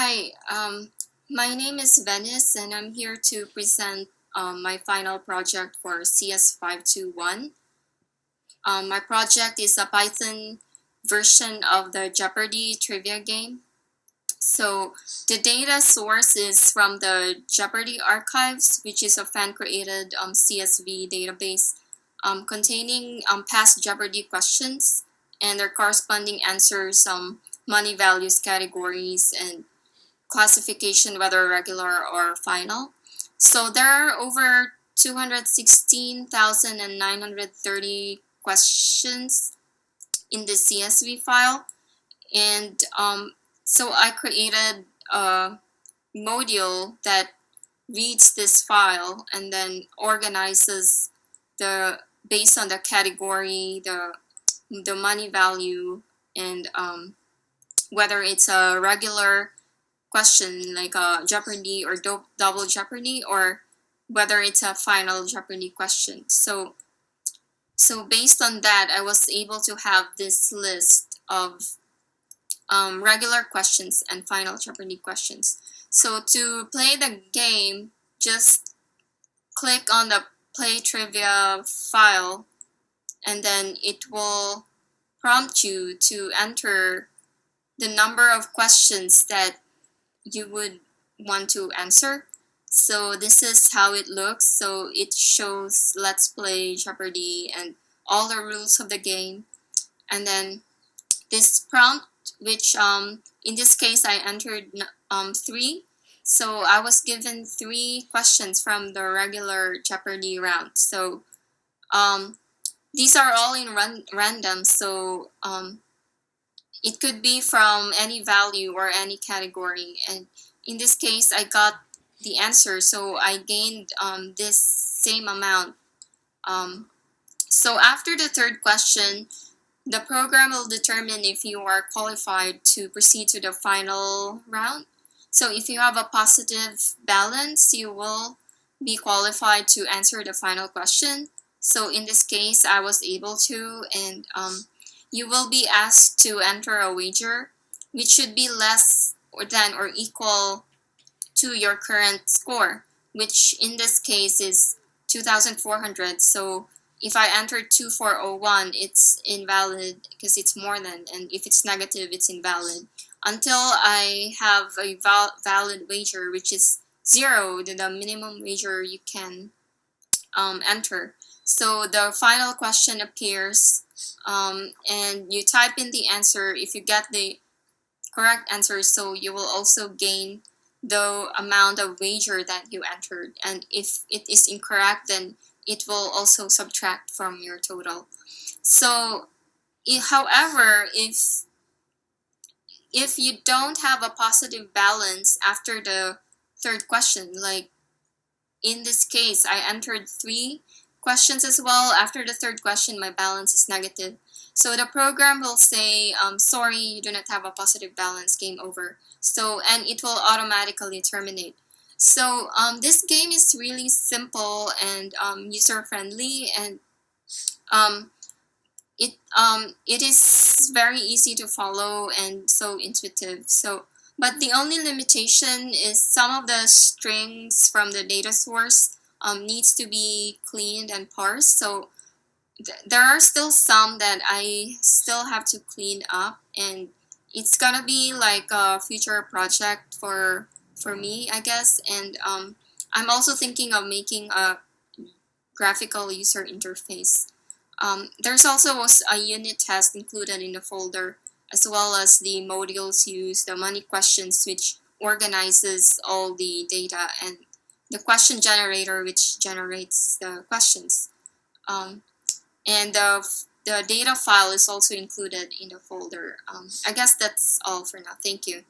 Hi, my name is Venice, and I'm here to present my final project for CS521. My project is a Python version of the Jeopardy trivia game. So the data source is from the Jeopardy archives, which is a fan-created CSV database containing past Jeopardy questions and their corresponding answers, money values categories, and classification, whether regular or final. So there are over 216,930 questions in the CSV file. And so I created a module that reads this file and then organizes the based on the category, the money value, and whether it's a regular question like a Jeopardy or double Jeopardy, or whether it's a final Jeopardy question. So based on that, I was able to have this list of regular questions and final Jeopardy questions. So to play the game, just click on the play trivia file, and then it will prompt you to enter the number of questions that you would want to answer. So this is how it looks. So it shows Let's Play Jeopardy and all the rules of the game. And then this prompt, which in this case I entered 3. So I was given 3 questions from the regular Jeopardy round. So these are all in random. So it could be from any value or any category. And in this case, I got the answer. So I gained this same amount. So after the third question, the program will determine if you are qualified to proceed to the final round. So if you have a positive balance, you will be qualified to answer the final question. So in this case, I was able to, and you will be asked to enter a wager, which should be less than or equal to your current score, which in this case is 2,400. So if I entered 2,401, it's invalid because it's more than, and if it's negative, it's invalid. Until I have a valid wager, which is 0, the minimum wager you can enter. So the final question appears, and you type in the answer. If you get the correct answer, so you will also gain the amount of wager that you entered. And if it is incorrect, then it will also subtract from your total. So, however, if you don't have a positive balance after the third question, like in this case, I entered 3 questions as well. After the third question, my balance is negative. So the program will say, sorry, you do not have a positive balance, game over. So, and it will automatically terminate. So this game is really simple and user-friendly, and it is very easy to follow and so intuitive. So, but the only limitation is some of the strings from the data source needs to be cleaned and parsed. So there are still some that I still have to clean up, and it's gonna be like a future project for me, I guess. And I'm also thinking of making a graphical user interface. There's also a unit test included in the folder, as well as the modules used, the money questions, which organizes all the data, and the question generator, which generates the questions. And the data file is also included in the folder. I guess that's all for now. Thank you.